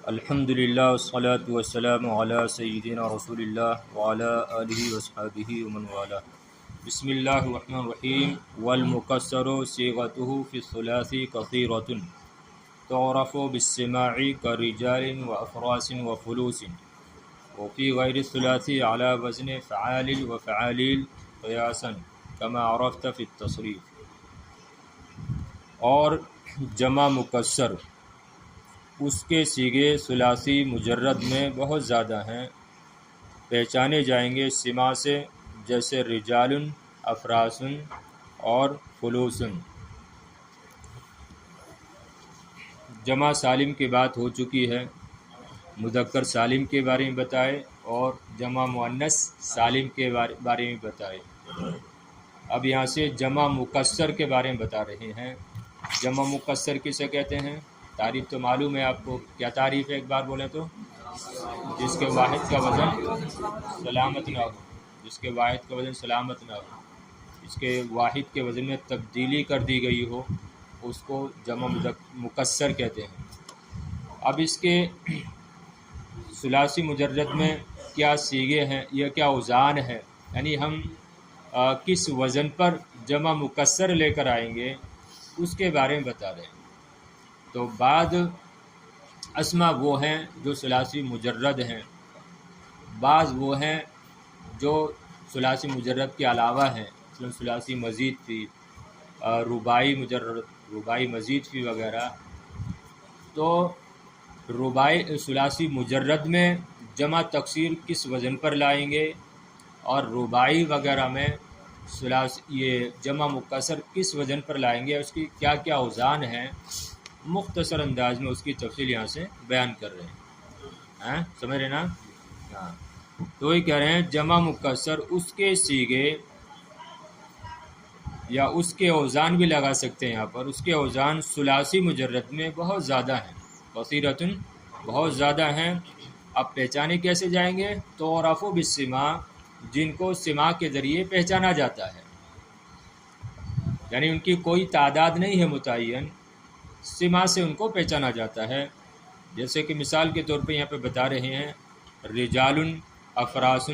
الحمدللہ والصلاة والسلام علی سیدنا رسول اللہ وعلی آلہ وصحبہ ومن والہ۔ بسم اللہ الرحمن الرحیم۔ والمکسر صیغتہ فی الثلاث کثیرۃ تعرف بالسماع كرجال وافراس وفلوس، وفی غیر الثلاث علی وزن فعال وفعالیل قیاسا کما عرفت فی التصریف۔ اور جمع مکسر اس کے صیغے ثلاثی مجرد میں بہت زیادہ ہیں، پہچانے جائیں گے سماع سے، جیسے رجال، افراس اور فلوس۔ جمع سالم کی بات ہو چکی ہے، مذکر سالم کے بارے میں بتائے اور جمع مؤنث سالم کے بارے میں بتائے۔ اب یہاں سے جمع مکسر کے بارے میں بتا رہے ہیں۔ جمع مکسر کسے کہتے ہیں؟ تعریف تو معلوم ہے آپ کو، کیا تعریف ہے ایک بار بولیں تو؟ جس کے واحد کا وزن سلامت نہ ہو، جس کے واحد کا وزن سلامت نہ ہو، اس کے واحد کے وزن میں تبدیلی کر دی گئی ہو، اس کو جمع مکسر کہتے ہیں۔ اب اس کے ثلاثی مجرد میں کیا صیغے ہیں یا کیا اوزان ہے، یعنی ہم کس وزن پر جمع مکسر لے کر آئیں گے، اس کے بارے میں بتا رہے ہیں۔ تو بعض اسما وہ ہیں جو ثلاثی مجرد ہیں، بعض وہ ہیں جو ثلاثی مجرد کے علاوہ ہیں، مثلا ثلاثی مزید فی، رباعی مجرد، رباعی مزید فی وغیرہ۔ تو رباعی ثلاثی مجرد میں جمع تکسیر کس وزن پر لائیں گے، اور رباعی وغیرہ میں یہ جمع مکسر کس وزن پر لائیں گے، اس کی کیا کیا اوزان ہیں، مختصر انداز میں اس کی تفصیل یہاں سے بیان کر رہے ہیں۔ سمجھ رہے نا؟ ہاں، تو یہ کہہ رہے ہیں جمع مکسر اس کے صیغے یا اس کے اوزان بھی لگا سکتے ہیں یہاں پر، اس کے اوزان ثلاثی مجرد میں بہت زیادہ ہیں، کثیرۃ بہت زیادہ ہیں۔ اب پہچانے کیسے جائیں گے؟ تعرف بالسماع، جن کو سماع کے ذریعے پہچانا جاتا ہے، یعنی ان کی کوئی تعداد نہیں ہے متعین، سماع سے ان کو پہچانا جاتا ہے۔ جیسے کہ مثال کے طور پہ یہاں پہ بتا رہے ہیں رجال افراس،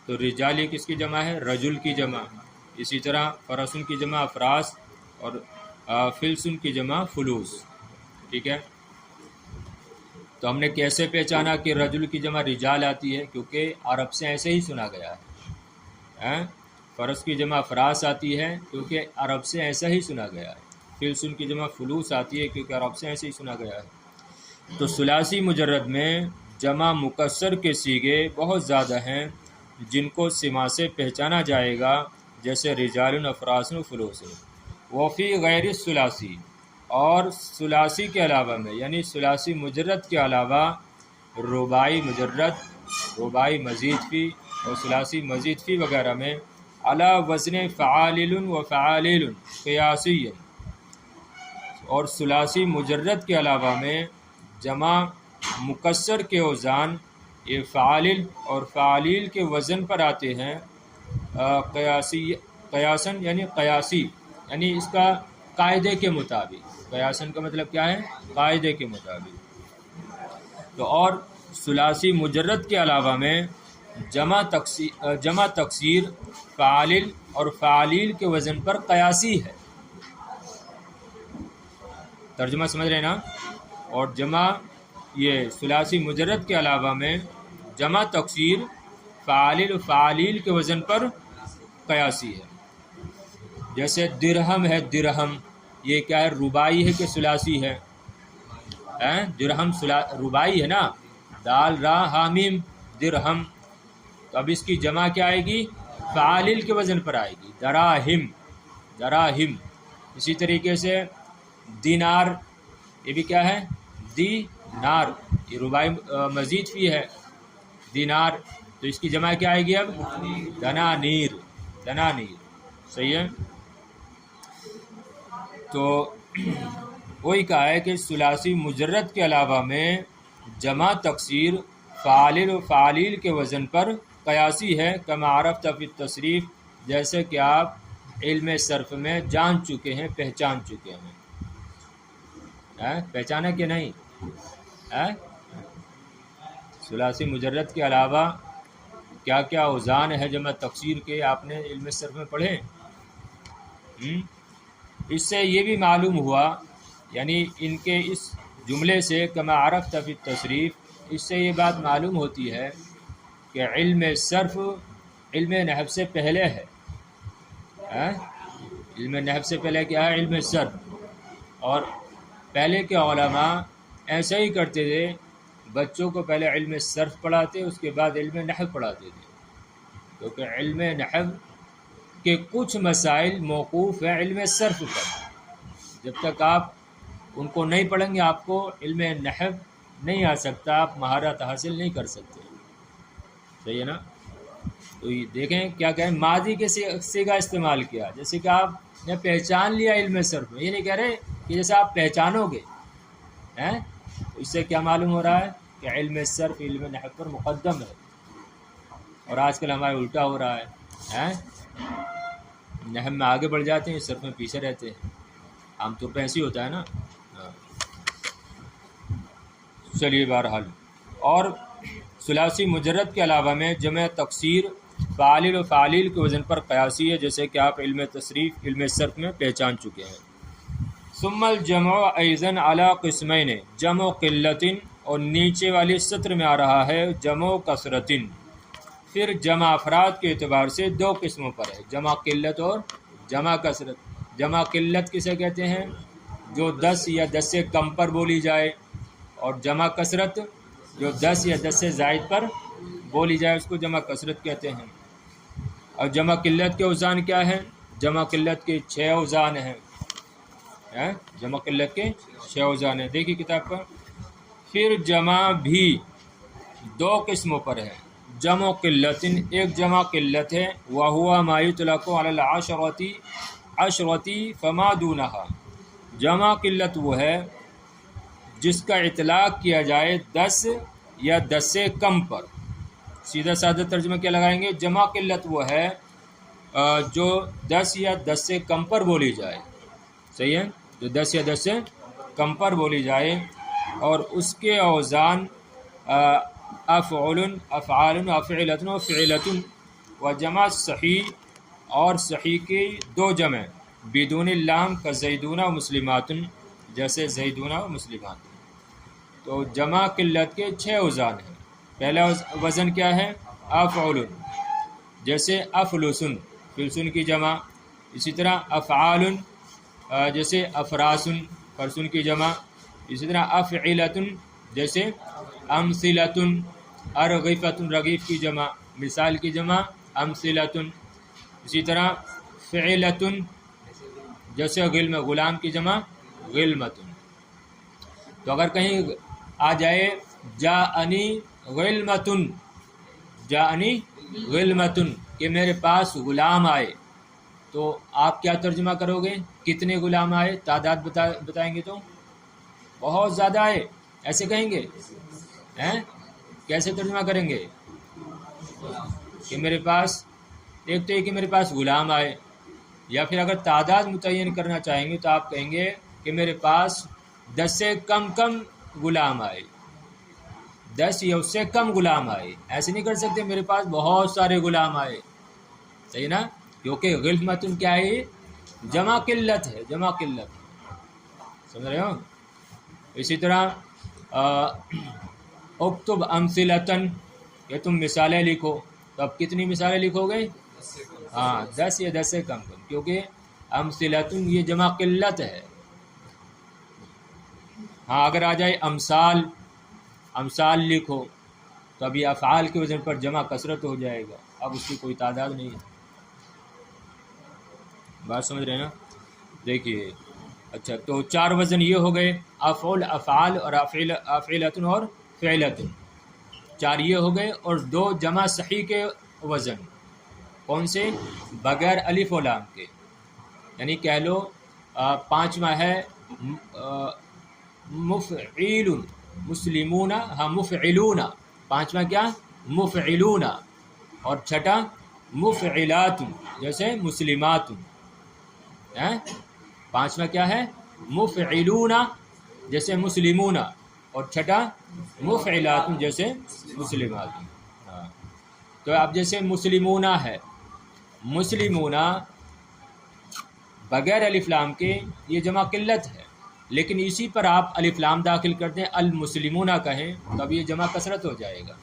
تو رجال یہ کس کی جمع ہے؟ رجل کی جمع۔ اسی طرح فرسن کی جمع افراس اور فلسن کی جمع فلوس، ٹھیک ہے؟ تو ہم نے کیسے پہچانا کہ رجل کی جمع رجال آتی ہے؟ کیونکہ عرب سے ایسے ہی سنا گیا ہے۔ فرس کی جمع افراس آتی ہے کیونکہ عرب سے ایسا ہی سنا گیا ہے۔ فلسن کی جمع فلوس آتی ہے کیونکہ عرب سے ایسے ہی سنا گیا ہے۔ تو ثلاثی مجرد میں جمع مکسر کے صیغے بہت زیادہ ہیں جن کو سماع سے پہچانا جائے گا، جیسے رجال، افراس، فلوس۔ وفی غیر الثلاثی، اور ثلاثی کے علاوہ میں، یعنی ثلاثی مجرد کے علاوہ رباعی مجرد، رباعی مزید فی اور ثلاثی مزید فی وغیرہ میں علی وزن فعالل و فعالیل قیاسی، اور ثلاثی مجرد کے علاوہ میں جمع مکسر کے اوزان یہ فعالل اور فعالیل کے وزن پر آتے ہیں، قیاسن یعنی قیاسی، یعنی اس کا قاعدے کے مطابق۔ قیاسن کا مطلب کیا ہے؟ قاعدے کے مطابق۔ تو اور ثلاثی مجرد کے علاوہ میں جمع تکسیر فعالل اور فعالیل کے وزن پر قیاسی ہے۔ ترجمہ سمجھ رہے نا؟ اور جمع یہ ثلاثی مجرد کے علاوہ میں جمع تکسیر فعالل و فعالیل کے وزن پر قیاسی ہے۔ جیسے درہم ہے، درہم یہ کیا ہے؟ رباعی ہے کہ ثلاثی ہے؟ درہم رباعی ہے نا، دال را حامیم درہم، تو اب اس کی جمع کیا آئے گی؟ فعالیل کے وزن پر آئے گی، دراہم، دراہم۔ اسی طریقے سے دینار، یہ بھی کیا ہے؟ دینار، یہ رباعی مزید فی ہے، دینار، تو اس کی جمع کیا آئے گی اب؟ دنانیر، دنانیر، صحیح ہے؟ تو وہی کہا ہے کہ ثلاثی مجرد کے علاوہ میں جمع تکسیر فعالل و فعالیل کے وزن پر قیاسی ہے، کما عرفت فی التصریف، جیسے کہ آپ علم صرف میں جان چکے ہیں، پہچان چکے ہیں۔ پہچانا کہ نہیں؟ ثلاثی مجرد کے علاوہ کیا کیا اوزان ہے جمع تکسیر کے آپ نے علم صرف میں پڑھے؟ اس سے یہ بھی معلوم ہوا، یعنی ان کے اس جملے سے کما عرفت فی التصریف، اس سے یہ بات معلوم ہوتی ہے کہ علم صرف علم نحو سے پہلے ہے۔ علم نحو سے پہلے کیا ہے؟ علم صرف۔ اور پہلے کے علماء ایسا ہی کرتے تھے، بچوں کو پہلے علم صرف پڑھاتے، اس کے بعد علم نحو پڑھاتے تھے، کیونکہ علم نحو کے کچھ مسائل موقوف ہیں علم صرف پر۔ جب تک آپ ان کو نہیں پڑھیں گے آپ کو علم نحو نہیں آ سکتا، آپ مہارت حاصل نہیں کر سکتے، صحیح ہے نا؟ تو یہ دیکھیں کیا کہیں، ماضی کے صیغہ استعمال کیا، جیسے کہ آپ نے پہچان لیا علم صرف میں، یہ نہیں کہہ رہے کہ جیسے آپ پہچانو گے، تو اس سے کیا معلوم ہو رہا ہے کہ علم صرف علم نحو پر مقدم ہے۔ اور آج کل ہمارے الٹا ہو رہا ہے، نحو میں آگے بڑھ جاتے ہیں، صرف میں پیچھے رہتے ہیں، عام طور پہ ایسے ہی ہوتا ہے نا۔ چلیے بہرحال، اور ثلاثی مجرد کے علاوہ میں جمع تکسیر فاعل و فاعلیل کے وزن پر قیاسی ہے، جیسے کہ آپ علم تصریف علم صرف میں پہچان چکے ہیں۔ ثم الجمع ایضاً علی قسمین، جمع قلت، اور نیچے والی سطر میں آ رہا ہے جمع کثرت۔ پھر جمع افراد کے اعتبار سے دو قسموں پر ہے، جمع قلت اور جمع کثرت۔ جمع قلت کسے کہتے ہیں؟ جو 10 یا 10 سے کم پر بولی جائے، اور جمع کثرت جو 10 یا 10 سے زائد پر بولی جائے، اس کو جمع کثرت کہتے ہیں۔ اور جمع قلت کے اوزان کیا ہیں؟ جمع قلت کے 6 اوزان ہیں، جمع قلت کے 6 اوزان ہیں، دیکھیے کتاب پر۔ پھر جمع بھی دو قسموں پر ہے، جمع قلت، ایک جمع قلت ہے، وَهُوَ مَا يُطْلَقُ عَلَى الْعَشْرَةِ فَمَا دُونَهَا۔ جمع قلت وہ ہے جس کا اطلاق کیا جائے 10 یا 10 سے کم پر۔ سیدھا سادہ ترجمہ کیا لگائیں گے؟ جمع قلت وہ ہے جو 10 یا 10 سے کم پر بولی جائے، صحیح ہے، جو 10 یا 10 سے کم پر بولی جائے، اور اس کے اوزان افعل، افعال، افعلۃ و فعلۃ، و جمع صحیح، اور صحیح کی دو جمع بدون اللام کا زیدون و مسلمات، جیسے زیدون و مسلمات۔ تو جمع قلت کے 6 اوزان ہیں۔ پہلا وزن کیا ہے؟ افعل، جیسے افلسن، فلسن کی جمع۔ اسی طرح افعال، جیسے افراسن، فرسن کی جمع۔ اسی طرح افعلۃ، جیسے امثلۃ، ارغفۃ، رغیف کی جمع، مثال کی جمع امثلۃ۔ اسی طرح فعلۃ، جیسے غلم، غلام کی جمع غلمۃ۔ تو اگر کہیں آ جائے جاءنی غلمۃ، جاءنی غلمۃ، کہ میرے پاس غلام آئے، تو آپ کیا ترجمہ کرو گے؟ کتنے غلام آئے؟ تعداد بتائیں گے تو بہت زیادہ آئے، ایسے کہیں گے؟ کیسے ترجمہ کریں گے؟ کہ میرے پاس، ایک تو یہ کہ میرے پاس غلام آئے، یا پھر اگر تعداد متعین کرنا چاہیں گے تو آپ کہیں گے کہ میرے پاس 10 سے کم غلام آئے، 10 یا اس سے کم غلام آئے۔ ایسے نہیں کر سکتے میرے پاس بہت سارے غلام آئے، صحیح نا؟ کیونکہ غلمۃ کیا ہے؟ جمع قلت ہے، جمع قلت، سمجھ رہے ہو؟ اسی طرح اکتب امثلۃ، کہ تم مثالیں لکھو، تو اب کتنی مثالیں لکھو گے؟ 10 یا 10 سے کم، کیونکہ امثلۃ یہ جمع قلت ہے۔ اگر آ جائے امثال، امثال لکھو، تو ابھی افعال کے وزن پر جمع کثرت ہو جائے گا، اب اس کی کوئی تعداد نہیں ہے۔ بات سمجھ رہے ہیں نا؟ دیکھیے، اچھا، تو 4 وزن یہ ہو گئے، افعل، افعال، اور افعلۃ اور فعلۃ، 4 یہ ہو گئے، اور 2 جمع صحیح کے وزن، کون سے؟ بغیر الف و لام کے، یعنی کہہ لو 5واں ہے مفعیل، مسلمون، مفعلون، 5واں کیا؟ مفعلون، اور 6واں مفعلات، جیسے مسلمات۔ 5واں کیا ہے؟ مفعلون، جیسے مسلمون، اور چھٹا مفعلات جیسے مسلمات. ہاں تو اب جیسے مسلمون ہے، مسلمون بغیر الف لام کے یہ جمع قلت ہے، لیکن اسی پر آپ الف لام داخل کر دیں المسلمون کہیں تو اب یہ جمع کثرت ہو جائے گا.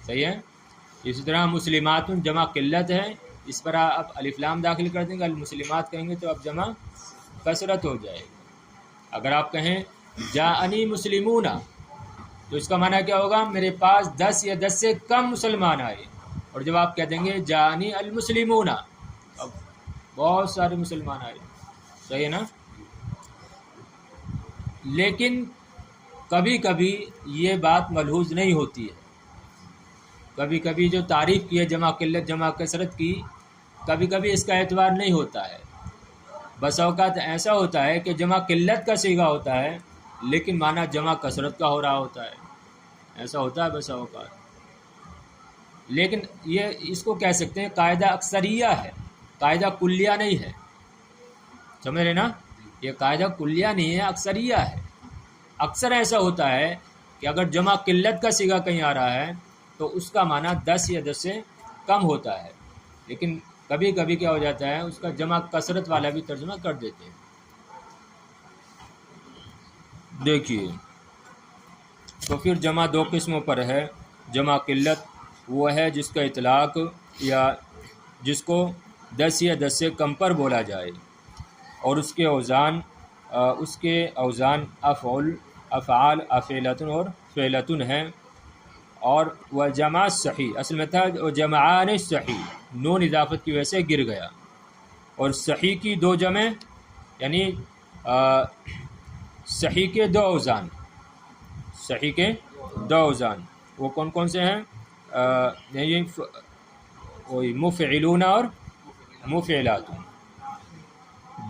صحیح ہے. اسی طرح مسلمات جمع قلت ہے، اس پر آپ الف لام داخل کر دیں گے المسلمات کہیں گے تو اب جمع کثرت ہو جائے گا. اگر آپ کہیں جاءنی مسلمون تو اس کا معنی کیا ہوگا؟ میرے پاس 10 یا 10 سے کم مسلمان آئے. اور جب آپ کہہ دیں گے جاءنی المسلمون اب بہت سارے مسلمان آئے. صحیح ہے نا. لیکن کبھی کبھی یہ بات ملحوظ نہیں ہوتی ہے. کبھی کبھی جو تعریف کی ہے جمع قلت جمع کثرت کی، کبھی کبھی اس کا اعتبار نہیں ہوتا ہے. بس اوقات ایسا ہوتا ہے کہ جمع قلت کا صیغہ ہوتا ہے لیکن معنی جمع کثرت کا ہو رہا ہوتا ہے. ایسا ہوتا ہے بس اوقات. لیکن یہ اس کو کہہ سکتے ہیں قاعدہ اکثریہ ہے، قاعدہ کلیہ نہیں ہے. سمجھ رہے نا. یہ قاعدہ کلیہ نہیں ہے، اکثریہ ہے. اکثر ایسا ہوتا ہے کہ اگر جمع قلت کا صیغہ کہیں آ رہا ہے تو اس کا معنی 10 یا 10 سے کم ہوتا ہے، لیکن کبھی کبھی کیا ہو جاتا ہے اس کا جمع کثرت والا بھی ترجمہ کر دیتے ہیں. دیکھیے تو پھر جمع دو قسموں پر ہے. جمع قلت وہ ہے جس کا اطلاق یا جس کو 10 یا 10 سے کم پر بولا جائے اور اس کے اوزان افعال افعلتن اور فعلتن ہیں. اور وہ جمع صحیح اصل میں تھا جمعان صحیح، نون اضافت کی وجہ سے گر گیا. اور صحیح کی دو جمع یعنی صحیح کے دو اوزان، صحیح کے دو اوزان وہ کون کون سے ہیں؟ وہی مفعلون اور مفعلات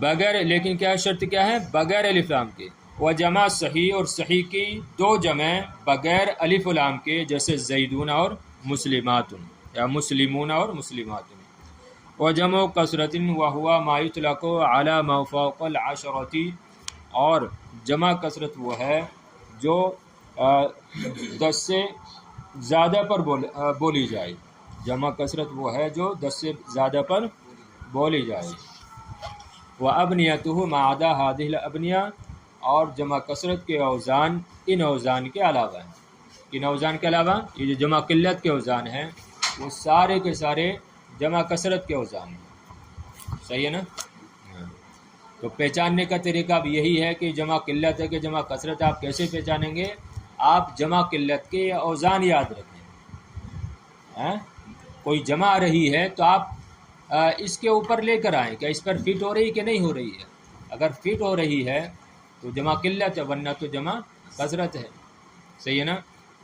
بغیر، لیکن کیا شرط کیا ہے؟ بغیر الف لام کے. وہ جمع صحیح اور صحیح کی دو جمع بغیر الف لام کے جیسے زیدون اور مسلمات یا مسلمون اور مسلمات. و جمع کثرت وہوا ما یطلق علی ما فوق العشرۃ، اور جمع کثرت وہ ہے جو 10 سے زیادہ پر بولی جائے. جمع کثرت وہ ہے جو 10 سے زیادہ پر بولی جائے. وَأَبْنِيَتُهُ مَا عَدَا هَذِهِ الْأَبْنِيَةِ، اور جمع کثرت کے اوزان ان اوزان کے علاوہ ہیں. ان اوزان کے علاوہ یہ جو جمع قلت کے اوزان ہیں وہ سارے کے سارے جمع کثرت کے اوزان ہیں. صحیح ہے نا. تو پہچاننے کا طریقہ اب یہی ہے کہ جمع قلت ہے کہ جمع کثرت آپ کیسے پہچانیں گے؟ آپ جمع قلت کے اوزان یاد رکھیں. کوئی جمع آ رہی ہے تو آپ اس کے اوپر لے کر آئیں کہ اس پر فٹ ہو رہی کہ نہیں ہو رہی ہے. اگر فٹ ہو رہی ہے تو جمع قلت ہے، ورنہ تو جمع کثرت ہے. صحیح ہے نا.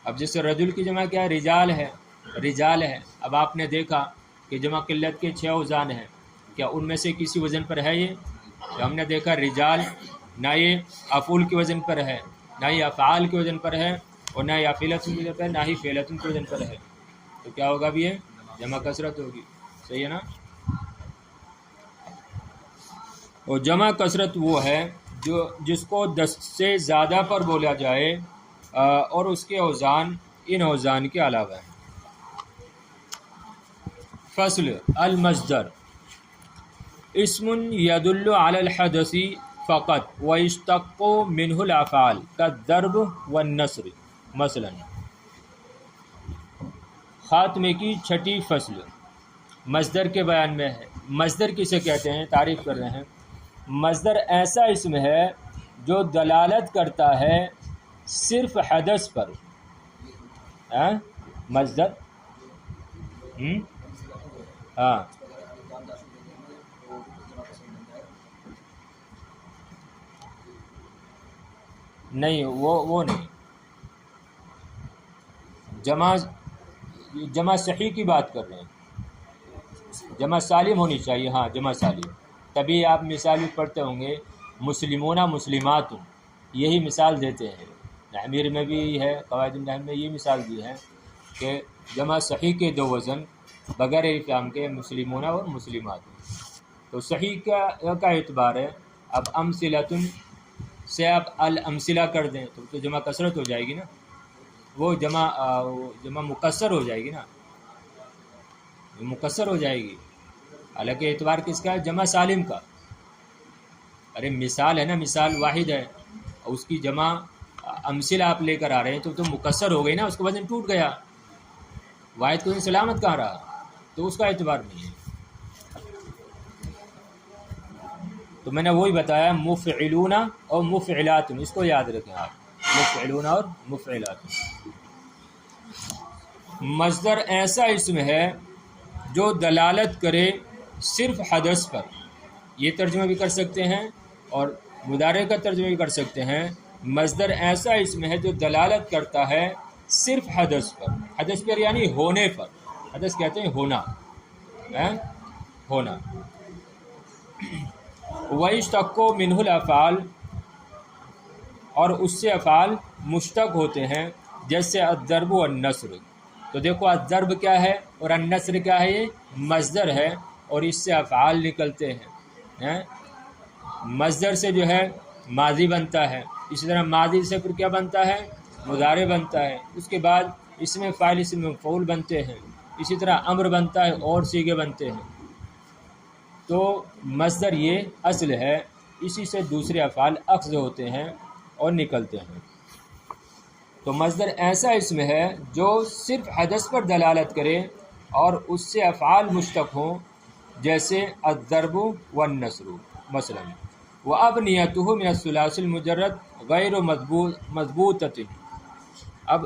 اب جیسے رجل کی جمع کیا ہے؟ رجال ہے. رجال ہے. اب آپ نے دیکھا کہ جمع قلت کے 6 اوزان ہیں، کیا ان میں سے کسی وزن پر ہے یہ؟ تو ہم نے دیکھا رجال نہ یہ افعول کے وزن پر ہے، نہ ہی افعال کے وزن پر ہے، اور نہ ہی افعلتن کے وزن پر ہے، نہ ہی فعلتن کے وزن پر ہے. تو کیا ہوگا بھی یہ جمع کثرت ہوگی. صحیح ہے نا. اور جمع کثرت وہ ہے جس کو 10 سے زیادہ پر بولا جائے اور اس کے اوزان ان اوزان کے علاوہ ہیں. فصل المصدر اسم يدل على الحدث فقط ويشتق منه الافعال كالضرب والنصر. مثلا خاتمے کی 6ٹھی فصل مصدر کے بیان میں ہے. مصدر کسے کہتے ہیں؟ تعریف کر رہے ہیں. مصدر ایسا اسم ہے جو دلالت کرتا ہے صرف حدث پر. مصدر ہاں نہیں وہ نہیں. جمع صحیح کی بات کر رہے ہیں. جمع سالم ہونی چاہیے. ہاں جمع سالم. تبھی آپ مثال بھی پڑھتے ہوں گے مسلمون مسلمات، یہی مثال دیتے ہیں. نحوی میں بھی ہے، قواعد النحو میں یہ مثال دی ہے کہ جمع صحیح کے 2 وزن بغیر الف لام کے مسلمون اور مسلمات. تو صحیح کا اعتبار ہے. اب امثلۃ سے آپ الامثلہ کر دیں تو جمع کثرت ہو جائے گی نا، وہ جمع مکسر ہو جائے گی نا، مکسر ہو جائے گی، حالانکہ اعتبار کس کا ہے؟ جمع سالم کا۔ ارے مثال ہے نا، مثال واحد ہے، اور اس کی جمع امثلہ آپ لے کر آ رہے ہیں تو مکسر ہو گئی نا، اس کا وزن ٹوٹ گیا، واحد کو سلامت کہاں رہا، تو اس کا اعتبار نہیں ہے۔ تو میں نے وہی بتایا مفعلون اور مفعلات، اس کو یاد رکھیں آپ، مفعلون اور مفعلات۔ مصدر ایسا اسم ہے جو دلالت کرے صرف حدث پر، یہ ترجمہ بھی کر سکتے ہیں اور مضارع کا ترجمہ بھی کر سکتے ہیں۔ مصدر ایسا اسم ہے جو دلالت کرتا ہے صرف حدث پر، حدث پر یعنی ہونے پر، حدث کہتے ہیں ہونا، ہونا۔ وَيُشْتَقُّ مِنْهُ الْأَفْعَالُ، اور اس سے افعال مشتق ہوتے ہیں، جیسے الضرب والنصر۔ تو دیکھو الضرب کیا ہے اور النصر کیا ہے، یہ مصدر ہے اور اس سے افعال نکلتے ہیں۔ مصدر سے جو ہے ماضی بنتا ہے، اسی طرح ماضی سے پھر کیا بنتا ہے، مضارع بنتا ہے، اس کے بعد اس میں فاعل اسم مفعول بنتے ہیں، اسی طرح امر بنتا ہے اور صیغے بنتے ہیں۔ تو مصدر یہ اصل ہے، اسی سے دوسرے افعال اخذ ہوتے ہیں اور نکلتے ہیں۔ تو مصدر ایسا اسم ہے جو صرف حدث پر دلالت کرے اور اس سے افعال مشتق ہوں، جیسے الضرب والنصر مثلا۔ وَأَبْنِيَتُهُ مِنَ الثُّلَاثِ الْمُجَرَّدِ غَيْرُ مَضْبُوطَةٍ۔ اب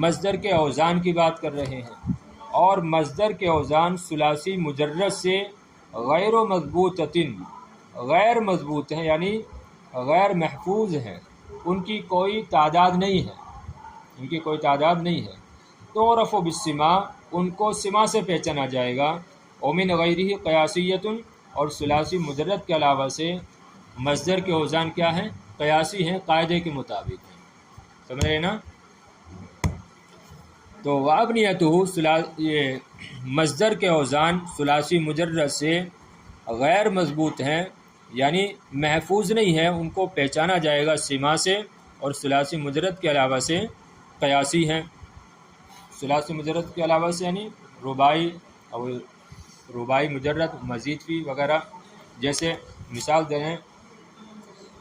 مصدر کے اوزان کی بات کر رہے ہیں، اور مصدر کے اوزان ثلاثی مجرد سے غیر مضبوطۃ، غیر مضبوط ہیں یعنی غیر محفوظ ہیں، ان کی کوئی تعداد نہیں ہے، ان کی کوئی تعداد نہیں ہے۔ تو رفع بالسما، ان کو سما سے پہچانا جائے گا۔ ومن غیرہ قیاسیۃ، اور ثلاثی مجرد کے علاوہ سے مصدر کے اوزان کیا ہیں، قیاسی ہیں، قاعدے کے مطابق ہیں، سمجھ رہے نا۔ تو وَأَبْنِيَتُهُ، یہ مصدر کے اوزان ثلاثی مجرد سے غیر مضبوط ہیں یعنی محفوظ نہیں ہیں، ان کو پہچانا جائے گا سما سے، اور ثلاثی مجرد کے علاوہ سے قیاسی ہیں۔ ثلاثی مجرد کے علاوہ سے یعنی رباعی اور رباعی مجرد، مزید فی وغیرہ، جیسے مثال دے رہے ہیں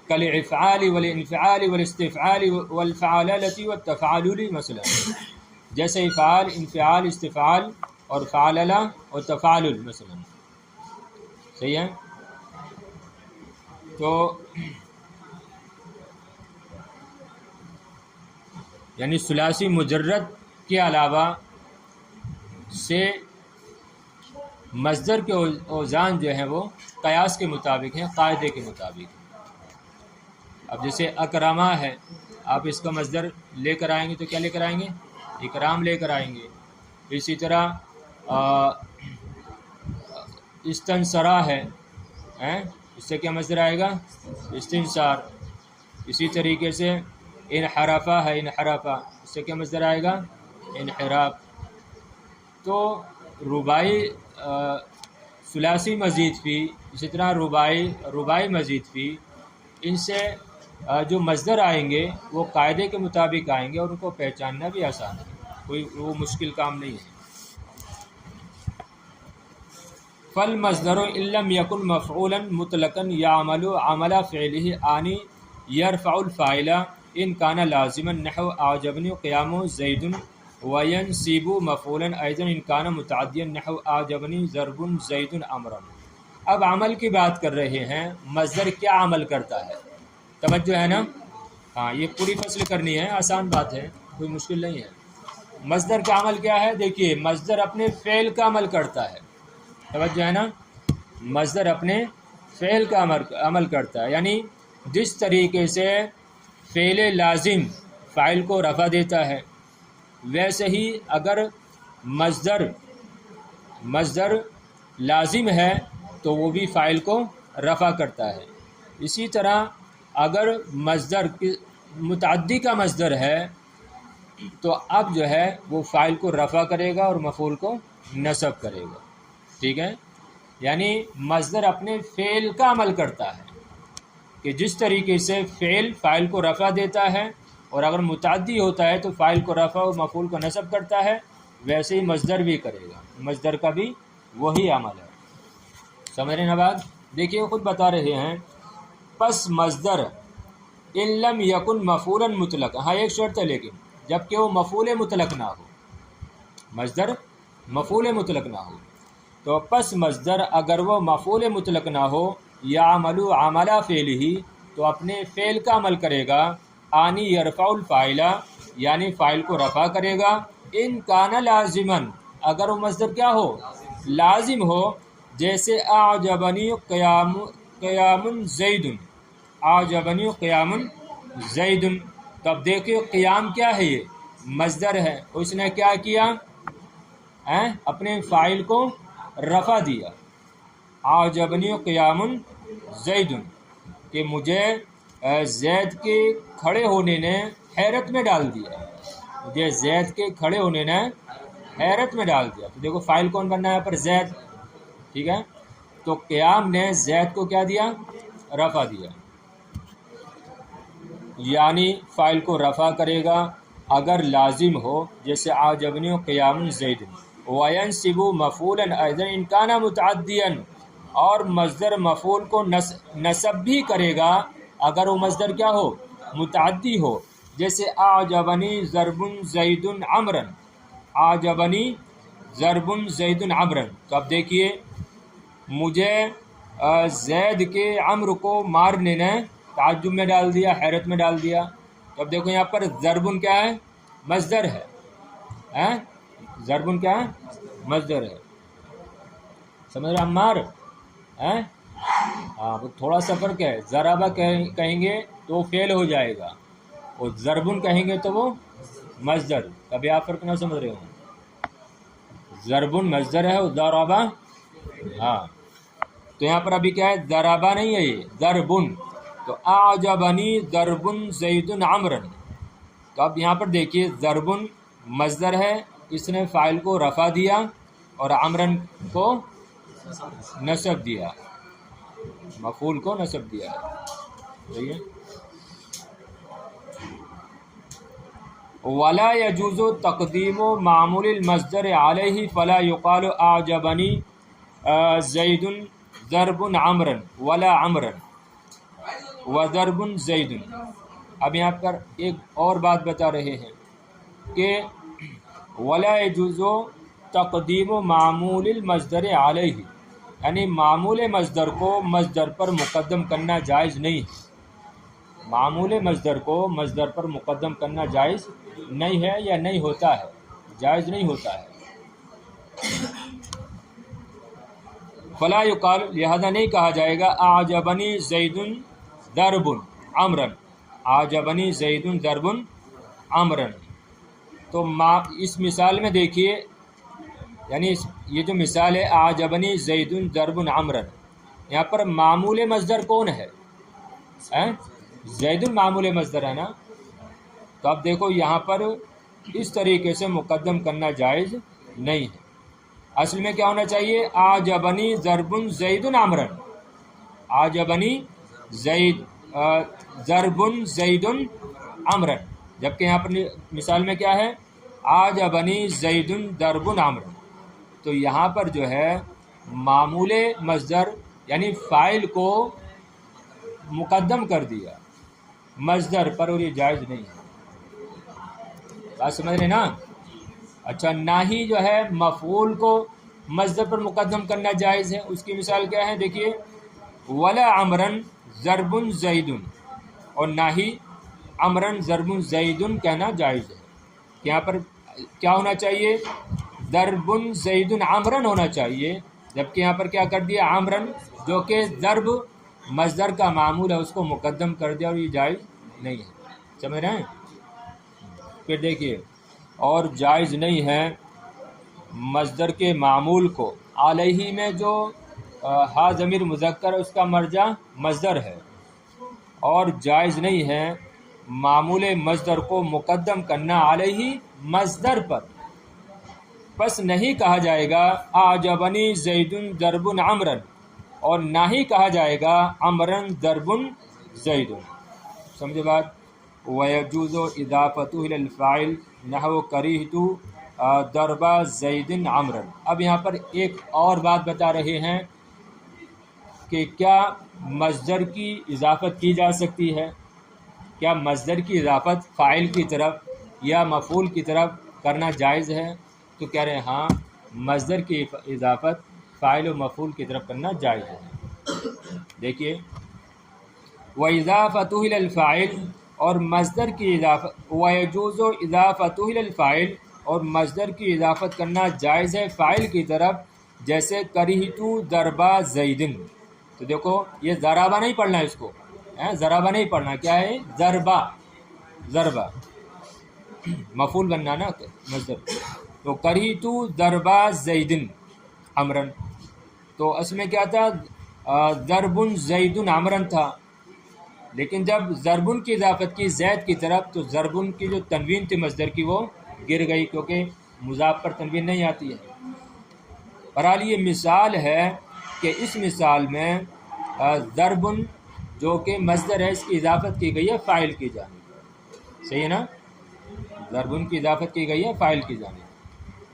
کالافعال والانفعال والاستفعال والفعاللة والتفاعل مثلا، جیسے افعال، انفعال، استفعال اور فعللہ اور تفاعل مثلا، صحیح ہے۔ تو یعنی ثلاثی مجرد کے علاوہ سے مصدر کے اوزان جو ہیں وہ قیاس کے مطابق ہیں، قاعدے کے مطابق ہیں۔ اب جیسے اکرامہ ہے، آپ اس کا مصدر لے کر آئیں گے تو کیا لے کر آئیں گے، اکرام لے کر آئیں گے۔ اسی طرح استنصرا ہے، اس سے کیا مصدر آئے گا، استنصار۔ اسی طریقے سے انحرافہ ہے، انحرافہ، اس سے کیا مصدر آئے گا، انحراف۔ تو رباعی ثلاثی مزید فی، اسی طرح رباعی مزید فی، ان سے جو مصدر آئیں گے وہ قاعدے کے مطابق آئیں گے اور ان کو پہچاننا بھی آسان ہے، کوئی وہ مشکل کام نہیں ہے۔ فالمصدر ان لم يكن مفعولا مطلقا يعمل عمل فعله آنی يرفع الفاعل ان كان لازما نحو اعجبني قيام زيد، وينصب مفعولا ايضا ان كان متعديا نحو اعجبني ضرب زيد امرا۔ اب عمل کی بات کر رہے ہیں، مصدر کیا عمل کرتا ہے، توجہ ہے نا، ہاں یہ پوری فصل کرنی ہے، آسان بات ہے، کوئی مشکل نہیں ہے۔ مصدر کا عمل کیا ہے، دیکھیے مصدر اپنے فعل کا عمل کرتا ہے، توجہ ہے نا، مصدر اپنے فعل کا عمل کرتا ہے، یعنی جس طریقے سے فعل لازم فاعل کو رفع دیتا ہے، ویسے ہی اگر مصدر لازم ہے تو وہ بھی فاعل کو رفع کرتا ہے۔ اسی طرح اگر مصدر متعدی کا مصدر ہے تو اب جو ہے وہ فاعل کو رفع کرے گا اور مفعول کو نصب کرے گا، ٹھیک ہے، یعنی مصدر اپنے فعل کا عمل کرتا ہے، کہ جس طریقے سے فعل فاعل کو رفع دیتا ہے اور اگر متعدی ہوتا ہے تو فاعل کو رفع و مفعول کو نصب کرتا ہے، ویسے ہی مصدر بھی کرے گا، مصدر کا بھی وہی عمل ہے۔ سمجھ رہے ہیں نا بات؟ دیکھیے خود بتا رہے ہیں، پس مصدر ان لم یکن مفعولا مطلق، ہاں ایک شرط ہے لیکن، جب کہ وہ مفعول مطلق نہ ہو، مصدر مفعول مطلق نہ ہو، تو پس مصدر اگر وہ مفعول مطلق نہ ہو یا عملو عملہ فعل ہی، تو اپنے فعل کا عمل کرے گا، آنی یرفع الفاعل یعنی فاعل کو رفع کرے گا، ان کان لازمن اگر وہ مصدر کیا ہو، لازم ہو، جیسے اعجبنی قیام زید، اعجبنی قیام زید، تب دیکھیں قیام کیا ہے، یہ مصدر ہے، اس نے کیا کیا، اپنے فاعل کو رفع دیا، اعجبنی قیام زید، کہ مجھے زید کے کھڑے ہونے نے حیرت میں ڈال دیا، مجھے زید کے کھڑے ہونے نے حیرت میں ڈال دیا۔ تو دیکھو فاعل کون بننا ہے یہاں پر، زید، ٹھیک ہے، تو قیام نے زید کو کیا دیا، رفع دیا، یعنی فاعل کو رفع کرے گا اگر لازم ہو، جیسے اعجبنی قیام زید، وینصب مفعولا ایضا ان کان متعدیا، اور مصدر مفعول کو نصب بھی کرے گا اگر وہ مصدر کیا ہو، متعدی ہو، جیسے اعجبنی ضرب زید عمرا، اعجبنی ضرب زید عمرا، تو اب دیکھیے مجھے زید کے عمرو کو مارنے نے تعجب میں ڈال دیا، حیرت میں ڈال دیا، تو اب دیکھو یہاں پر ضرب کیا ہے، مصدر ہے، ضرب کیا ہے، مصدر ہے، سمجھ رہے عمار؟ ہاں تھوڑا سا فرق ہے، ضربہ کہیں گے تو فعل ہو جائے گا، اور ضربن کہیں گے تو وہ مصدر، کبھی آپ فرق نہ سمجھ رہے ہوں، ضربن مصدر ہے اور ضربہ، ہاں تو یہاں پر ابھی کیا ہے، ضربہ نہیں ہے، یہ ضربن، تو اعجبنی ضرب زید عمرا، تو اب یہاں پر دیکھیے ضربن مصدر ہے، اس نے فاعل کو رفع دیا اور عمرن کو نصب دیا، مفعول کو نصب دیا ہے، صحیح ہے۔ ولا يجوز تقدیم معمول المصدر علیہ فلا یقال اعجبنی زید ضرب عمرا ولا عمرا وضرب زید۔ اب یہاں پر ایک اور بات بتا رہے ہیں کہ ولا يجوز تقدیم معمول المصدر علیہ، یعنی معمول مصدر کو مصدر پر مقدم کرنا جائز نہیں ہے، معمول مصدر کو مصدر پر مقدم کرنا جائز نہیں ہے یا نہیں ہوتا ہے، جائز نہیں ہوتا ہے، فلا یقال لہذا نہیں کہا جائے گا اعجبنی زید ضرب عمرا، اعجبنی زید ضرب عمرا، تو اس مثال میں دیکھیے، یعنی یہ جو مثال ہے اعجبنی زید ضرب عمرا، یہاں پر معمول مصدر کون ہے، زید معمول مصدر ہے نا، تو اب دیکھو یہاں پر اس طریقے سے مقدم کرنا جائز نہیں ہے، اصل میں کیا ہونا چاہیے، اعجبنی ضرب زید عمرا، اعجبنی ضرب زید عمرا، جبکہ یہاں پر مثال میں کیا ہے، اعجبنی زید ضرب عمرا، تو یہاں پر جو ہے معمول مصدر یعنی فاعل کو مقدم کر دیا مصدر پر، اور یہ جائز نہیں ہے، بات سمجھ رہے نا؟ اچھا، نہ ہی جو ہے مفعول کو مصدر پر مقدم کرنا جائز ہے، اس کی مثال کیا ہے، دیکھیے ولا عمرن ضرب زید، اور نہ ہی عمرن ضرب زید کہنا جائز ہے، کہ یہاں پر کیا ہونا چاہیے، ضرب زید عمرن ہونا چاہیے، جبکہ یہاں پر کیا کر دیا، عمرن جو کہ ضرب مصدر کا معمول ہے اس کو مقدم کر دیا، اور یہ جائز نہیں ہے، سمجھ رہے ہیں؟ پھر دیکھیے اور جائز نہیں ہے مصدر کے معمول کو، علیہ میں جو ہا ضمیر مذکر ہے اس کا مرجع مصدر ہے، اور جائز نہیں ہے معمول مصدر کو مقدم کرنا علیہ مصدر پر، پس نہیں کہا جائے گا اعجبنی زید ضرب عمرا، اور نہ ہی کہا جائے گا عمرا ضرب زید. سمجھے بات. ويجوز اضافته الى الفاعل نحو کریہت ضرب زید عمرا. اب یہاں پر ایک اور بات بتا رہے ہیں کہ کیا مصدر کی اضافت کی جا سکتی ہے. کیا مصدر کی اضافت فاعل کی طرف یا مفعول کی طرف کرنا جائز ہے؟ تو کہہ رہے ہیں ہاں، مصدر کی اضافت فاعل و مفعول کی طرف کرنا جائز ہے. دیکھیے، وَإِضَافَتُهُ إِلَى الْفَاعِلِ اور مصدر کی اضافت، وَيَجُوزُ إِضَافَتُهُ إِلَى الْفَاعِلِ اور مصدر کی اضافت کرنا جائز ہے فاعل کی طرف، جیسے کریہت ضرب زید. تو دیکھو یہ ضربہ نہیں پڑھنا ہے، اس کو ضربہ نہیں پڑھنا، کیا ہے ضربہ، ضربہ مفعول بننا نا مصدر. تو کریہت ضرب زید عمرن، تو اس میں کیا تھا ضرب زید عمرن تھا، لیکن جب ضربن کی اضافت کی زید کی طرف تو ضربن کی جو تنوین تھی مصدر کی وہ گر گئی، کیونکہ مضاف پر تنوین نہیں آتی ہے. بہرحال یہ مثال ہے کہ اس مثال میں ضربن جو کہ مصدر ہے اس کی اضافت کی گئی ہے فاعل کی جانب. صحیح ہے نا، ضربن کی اضافت کی گئی ہے فاعل کی جانب.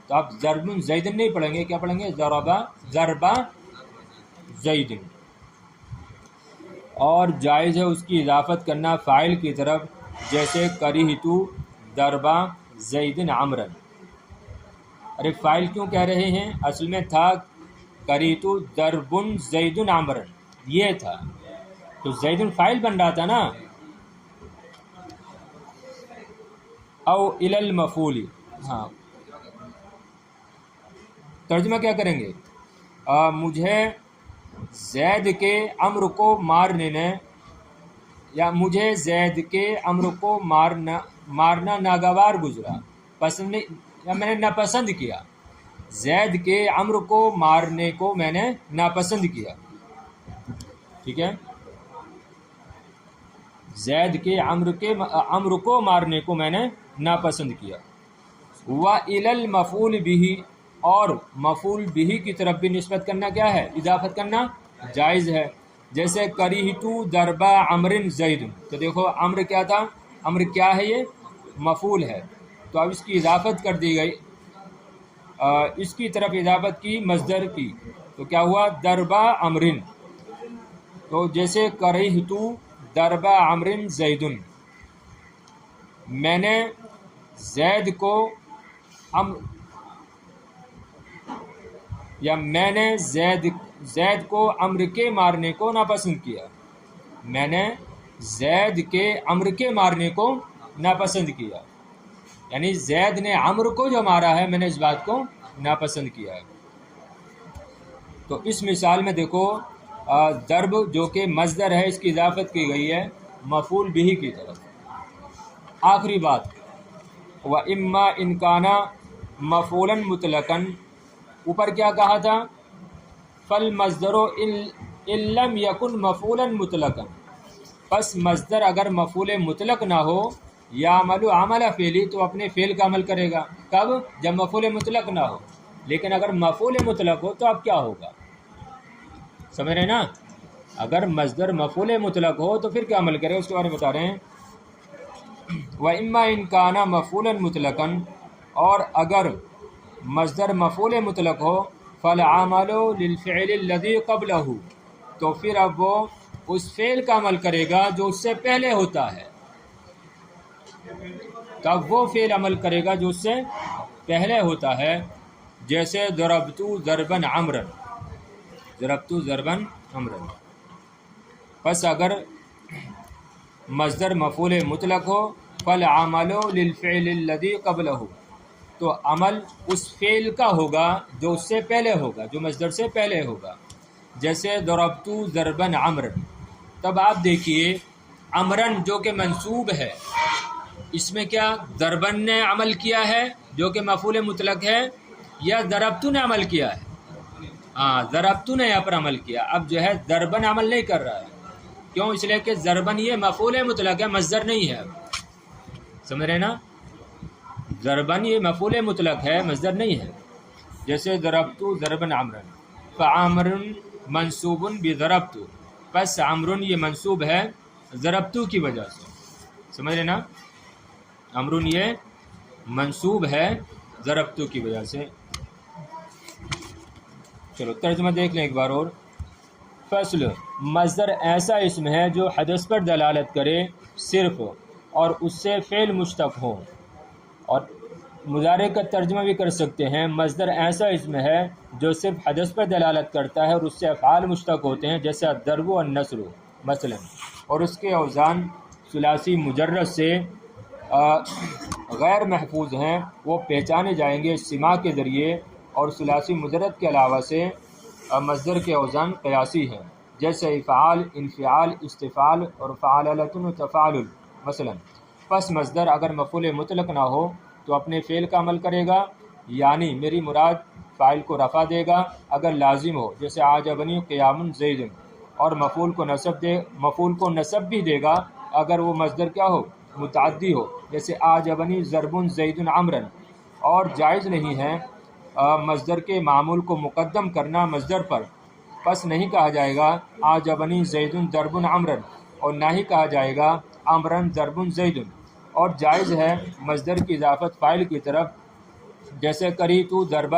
تو آپ ضربن زیدن نہیں پڑھیں گے، کیا پڑھیں گے ضربہ زیدن. اور جائز ہے اس کی اضافت کرنا فاعل کی طرف، جیسے کریہت ضرب زید عمرا. ارے فاعل کیوں کہہ رہے ہیں؟ اصل میں تھا کریہت ضرب زید عمرا، یہ تھا تو زید فاعل بن رہا تھا نا. او الی المفعول، ہاں ترجمہ کیا کریں گے؟ مجھے زید کے امر کو مارنے نے، یا مجھے زید کے امر کو مارنا ناگوار گزرا، پسند نہیں، یا میں نے ناپسند کیا. زید کے امر کو مارنے کو میں نے ناپسند کیا. ٹھیک ہے، زید کے امر کو مارنے کو میں نے ناپسند کیا. وَإِلَى الْمَفْعُولِ بِهِ اور مفعول بِهِ کی طرف بھی نسبت کرنا کیا ہے؟ اضافت کرنا جائز ہے. جیسے کریہت ضرب عمر زید، تو دیکھو امر کیا تھا؟ امر کیا ہے؟ یہ مفعول ہے، تو اب اس کی اضافت کر دی گئی، اس کی طرف اضافت کی مصدر کی، تو کیا ہوا ضرب عمر. تو جیسے کریہت ضرب عمر زید، میں نے زید کو یا میں نے زید کو امر کے مارنے کو ناپسند کیا. میں نے زید کے امر کے مارنے کو ناپسند کیا، یعنی زید نے امر کو جو مارا ہے میں نے اس بات کو ناپسند کیا ہے. تو اس مثال میں دیکھو ضرب جو کہ مصدر ہے اس کی اضافت کی گئی ہے مفعول بہ کی طرف. آخری بات، وَإِمَّا إِنْ كَانَ مَفْعُولًا مُطْلَقًا، اوپر کیا کہا تھا؟ فَالْمَصْدَرُ إِن لَّمْ يَكُنْ مَفْعُولًا مُطْلَقًا، پس مصدر اگر مفعول مطلق نہ ہو یعمل عمل فعلی، تو اپنے فعل کا عمل کرے گا. کب؟ جب مفعول مطلق نہ ہو. لیکن اگر مفعول مطلق ہو تو اب کیا ہوگا؟ سمجھ رہے نا؟ اگر مصدر مفعول مطلق ہو تو پھر کیا عمل کرے، اس کے بارے میں بتا رہے ہیں. وَإِمَّا إِنْ كَانَ مَفْعُولًا مُطْلَقًا، اور اگر مصدر مفعول مطلق ہو فَالْعَمَلُ لِلْفِعْلِ الَّذِي قَبْلَهُ، تو پھر اب وہ اس فعل کا عمل کرے گا جو اس سے پہلے ہوتا ہے. تب وہ فعل عمل کرے گا جو اس سے پہلے ہوتا ہے. جیسے ضربت ضربا عمرا، ضربت ضربا عمرا. پس اگر مصدر مفعول مطلق ہو فالعمل للفعل الذي قبله، تو عمل اس فعل کا ہوگا جو اس سے پہلے ہوگا، جو مصدر سے پہلے ہوگا. جیسے ضربت ضربا عمرا. تب آپ دیکھیے عمرن جو کہ منصوب ہے، اس میں کیا ضربن نے عمل کیا ہے جو کہ مفعول مطلق ہے، یا ضربت نے عمل کیا ہے؟ ہاں، ضربت نے یہاں پر عمل کیا. اب جو ہے ضربن عمل نہیں کر رہا ہے. کیوں؟ اس لیے کہ ضربن یہ مفعول مطلق ہے، مصدر نہیں ہے. سمجھ رہے نا؟ ضربن یہ مفعول مطلق ہے، مصدر نہیں ہے. جیسے ضربت ضربا عمرا، فعمر منصوب بضربت، پس عمر یہ منصوب ہے ضربتو کی وجہ سے، سمجھ رہے نا، امرن یہ منصوب ہے ضربتو کی وجہ سے۔ چلو ترجمہ دیکھ لیں ایک بار اور۔ فصل، مصدر ایسا اسم ہے جو حدث پر دلالت کرے صرف اور اس سے فعل مشتق ہو، اور مضارع کا ترجمہ بھی کر سکتے ہیں مصدر ایسا اسم ہے جو صرف حدث پر دلالت کرتا ہے اور اس سے افعال مشتق ہوتے ہیں، جیسے الضرب و النصر مثلا، اور اس کے اوزان ثلاثی مجرد سے غیر محفوظ ہیں، وہ پہچانے جائیں گے سما کے ذریعے، اور ثلاثی مجرد کے علاوہ سے مصدر کے اوزان قیاسی ہیں، جیسے افعال، انفعال، استفعال اور فعالۃ و تفعال مثلا۔ پس مصدر اگر مفعول مطلق نہ ہو تو اپنے فعل کا عمل کرے گا، یعنی میری مراد فاعل کو رفع دے گا اگر لازم ہو، جیسے اعجبنی قیام زید، اور مفعول کو نصب بھی دے گا اگر وہ مصدر کیا ہو، متعدی ہو، جیسے اعجبنی ضرب زید عمرا، اور جائز نہیں ہے مصدر کے معمول کو مقدم کرنا مصدر پر، پس نہیں کہا جائے گا اعجبنی زید ضرب عمرا، اور نہ ہی کہا جائے گا عمرا ضرب زید، اور جائز ہے مصدر کی اضافت فاعل کی طرف، جیسے کریت ضرب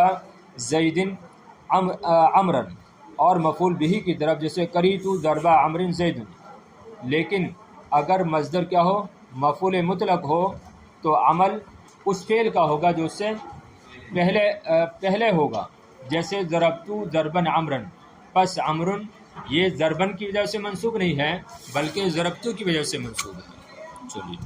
زید عمرا، اور مفعول بہ کی طرف، جیسے کریت ضرب عمرو زید۔ لیکن اگر مصدر کیا ہو، مفعول مطلق ہو، تو عمل اس فعل کا ہوگا جو اس سے پہلے ہوگا، جیسے ضربت ضربن عمرا، پس عمرن یہ ضربن کی وجہ سے منصوب نہیں ہے بلکہ ضربتو کی وجہ سے منصوب ہے۔ چلیے